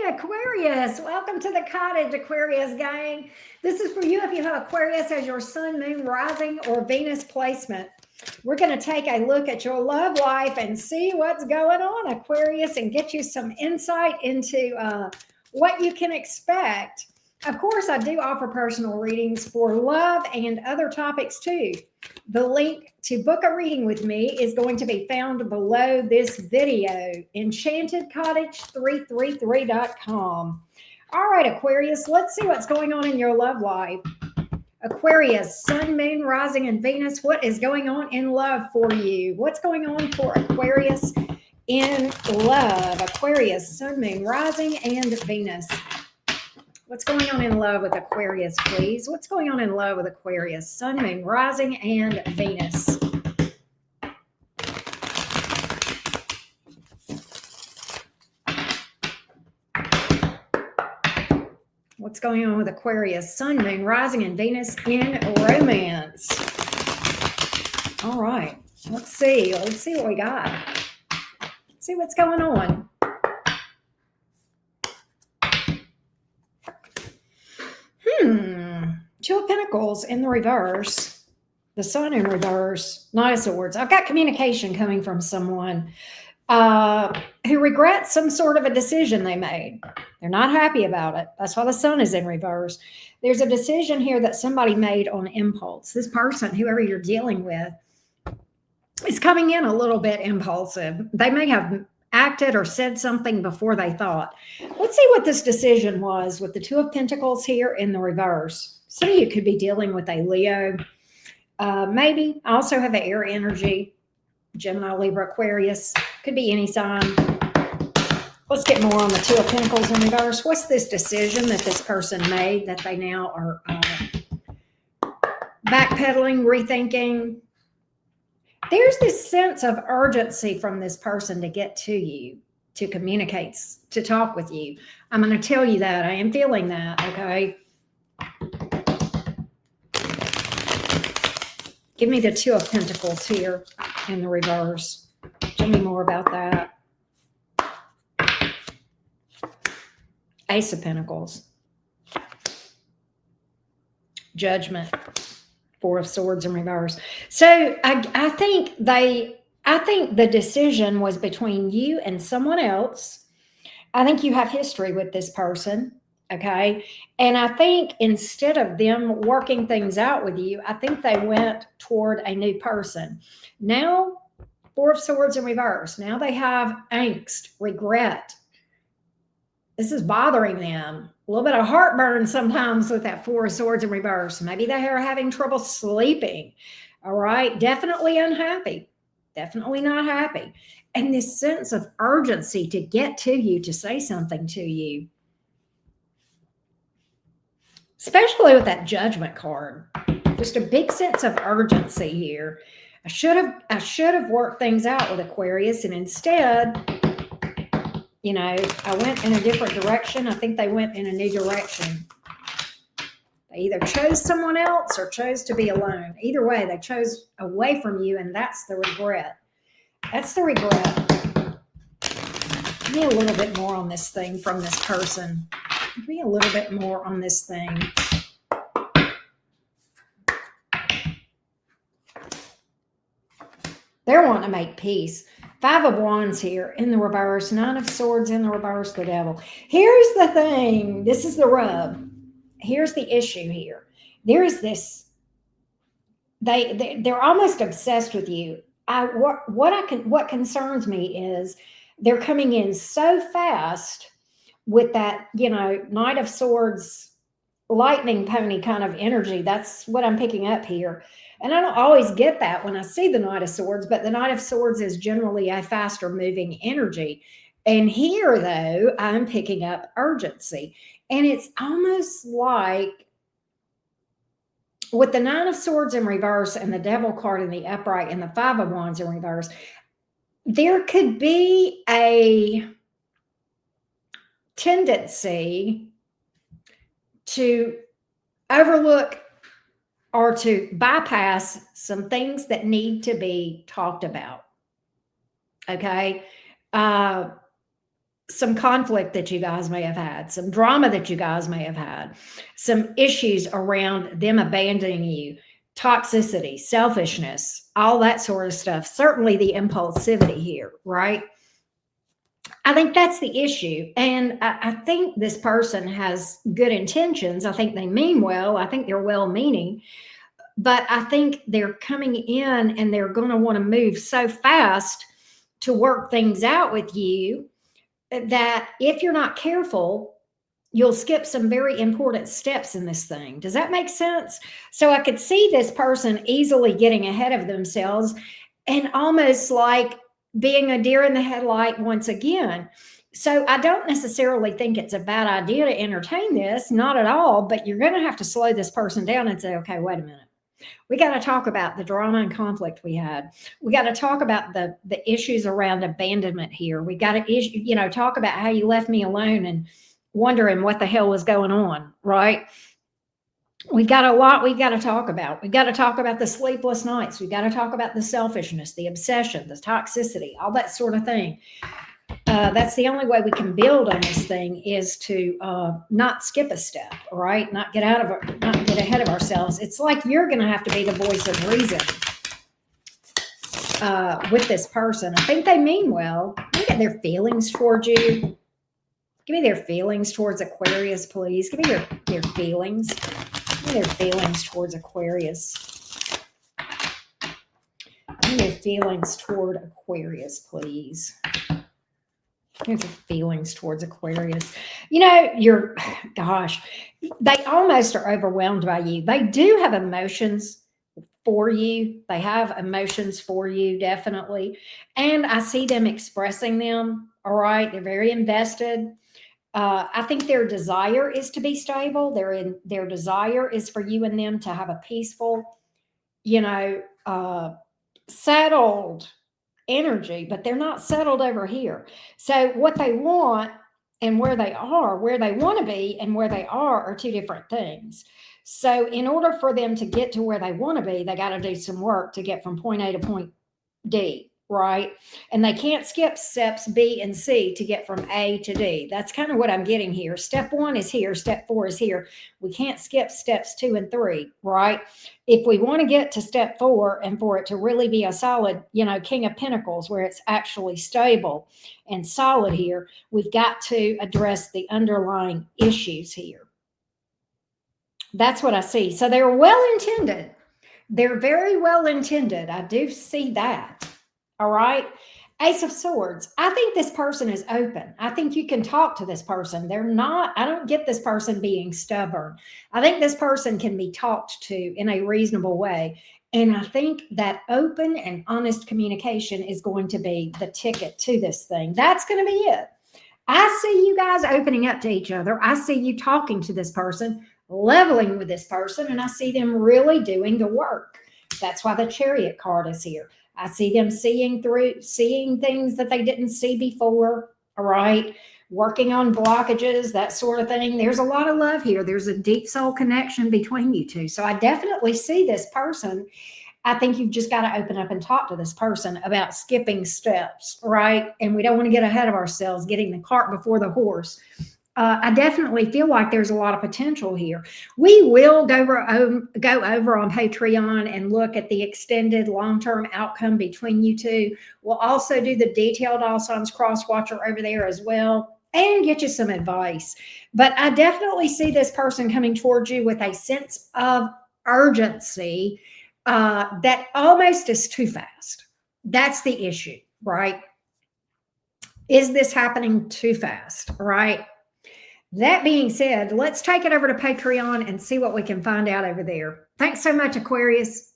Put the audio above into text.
Hey, Aquarius, welcome to the Cottage, Aquarius gang. This is for you if you have Aquarius as your sun, moon, rising, or Venus placement. We're going to take a look at your love life and see what's going on, Aquarius, and get you some insight into what you can expect. Of course, I do offer personal readings for love and other topics too. The link to book a reading with me is going to be found below this video, enchantedcottage333.com. All right, Aquarius, let's see what's going on in your love life. Aquarius, sun, moon, rising, and Venus, what is going on in love for you? What's going on for Aquarius in love? Aquarius, sun, moon, rising, and Venus. What's going on in love with Aquarius, please? What's going on in love with Aquarius, sun, moon, rising, and Venus? What's going on with Aquarius, sun, moon, rising, and Venus in romance? All right, let's see. Let's see what we got. Let's see what's going on. Two of Pentacles in the reverse, the Sun in reverse, Knight of Swords. I've got communication coming from someone who regrets some sort of a decision they made. They're not happy about it. That's why the Sun is in reverse. There's a decision here that somebody made on impulse. This person, whoever you're dealing with, is coming in a little bit impulsive. They may have acted or said something before they thought. Let's see what this decision was with the Two of Pentacles here in the reverse. Some of you could be dealing with a Leo. Maybe I also have an air energy, Gemini, Libra, Aquarius. Could be any sign. Let's get more on the Two of Pentacles in reverse. What's this decision that this person made that they now are backpedaling, rethinking? There's this sense of urgency from this person to get to you, to communicate, to talk with you. I'm going to tell you that. I am feeling that, okay? Give me the Two of Pentacles here in the reverse. Tell me more about that. Ace of Pentacles. Judgment. Four of Swords in reverse. So I think the decision was between you and someone else. I think you have history with this person, okay? And I think instead of them working things out with you, I think they went toward a new person. Now, Four of Swords in reverse. Now they have angst, regret. This is bothering them. A little bit of heartburn sometimes with that Four of Swords in reverse. Maybe they are having trouble sleeping. All right. Definitely unhappy. Definitely not happy. And this sense of urgency to get to you, to say something to you. Especially with that Judgment card. Just a big sense of urgency here. I should have worked things out with Aquarius, and instead, you know, I went in a different direction. I think they went in a new direction. They either chose someone else or chose to be alone. Either way, they chose away from you, and that's the regret. That's the regret. Give me a little bit more on this thing from this person. Give me a little bit more on this thing. They're wanting to make peace. Five of Wands here in the reverse. Nine of Swords in the reverse, the Devil. Here's the thing. This is the rub. Here's the issue here. There is this, they're almost obsessed with you. What concerns me is they're coming in so fast with that, you know, Knight of Swords, lightning pony kind of energy. That's what I'm picking up here. And I don't always get that when I see the Knight of Swords, but the Knight of Swords is generally a faster moving energy. And here, though, I'm picking up urgency. And it's almost like with the Nine of Swords in reverse and the Devil card in the upright and the Five of Wands in reverse, there could be a tendency to overlook or to bypass some things that need to be talked about. Okay. some conflict that you guys may have had, some drama that you guys may have had, some issues around them abandoning you, toxicity, selfishness, all that sort of stuff. Certainly the impulsivity here, right? I think that's the issue. And I think this person has good intentions. I think they mean well. I think they're well meaning. But I think they're coming in and they're going to want to move so fast to work things out with you that if you're not careful, you'll skip some very important steps in this thing. Does that make sense? So I could see this person easily getting ahead of themselves and almost like being a deer in the headlight once again. So I don't necessarily think it's a bad idea to entertain this, not at all, but you're going to have to slow this person down and say, okay, wait a minute. We got to talk about the drama and conflict we had. We got to talk about the issues around abandonment here. We got to, talk about how you left me alone and wondering what the hell was going on, right? We've got a lot we've got to talk about. We've got to talk about the sleepless nights. We've got to talk about the selfishness, the obsession, the toxicity, all that sort of thing. That's the only way we can build on this thing is to not skip a step, right? Not get ahead of ourselves. It's like you're going to have to be the voice of reason with this person. I think they mean well. Look at their feelings towards you. Give me their feelings towards Aquarius, please. Give me their feelings. Give me their feelings towards Aquarius. Give me their feelings toward Aquarius, please. Here's the feelings towards Aquarius. They almost are overwhelmed by you. They do have emotions for you. They have emotions for you, definitely. And I see them expressing them. All right. They're very invested. I think their desire is to be stable. Their desire is for you and them to have a peaceful, settled energy, but they're not settled over here. So what they want and where they want to be and where they are two different things. So in order for them to get to where they want to be, they got to do some work to get from point A to point D, right? And they can't skip steps B and C to get from A to D. That's kind of what I'm getting here. Step 1 is here. Step 4 is here. We can't skip steps 2 and 3, right? If we want to get to step 4 and for it to really be a solid, King of Pentacles, where it's actually stable and solid here, we've got to address the underlying issues here. That's what I see. So they're well intended. They're very well intended. I do see that. All right. Ace of Swords. I think this person is open. I think you can talk to this person. I don't get this person being stubborn. I think this person can be talked to in a reasonable way. And I think that open and honest communication is going to be the ticket to this thing. That's going to be it. I see you guys opening up to each other. I see you talking to this person, leveling with this person, and I see them really doing the work. That's why the Chariot card is here. I see them seeing things that they didn't see before. All right. Working on blockages, that sort of thing. There's a lot of love here. There's a deep soul connection between you two. So I definitely see this person. I think you've just got to open up and talk to this person about skipping steps, right? And we don't want to get ahead of ourselves, getting the cart before the horse. I definitely feel like there's a lot of potential here. We will go over on Patreon and look at the extended long-term outcome between you two. We'll also do the detailed all signs cross watcher over there as well and get you some advice. But I definitely see this person coming towards you with a sense of urgency that almost is too fast. That's the issue, right? Is this happening too fast, right? That being said, let's take it over to Patreon and see what we can find out over there. Thanks so much, Aquarius.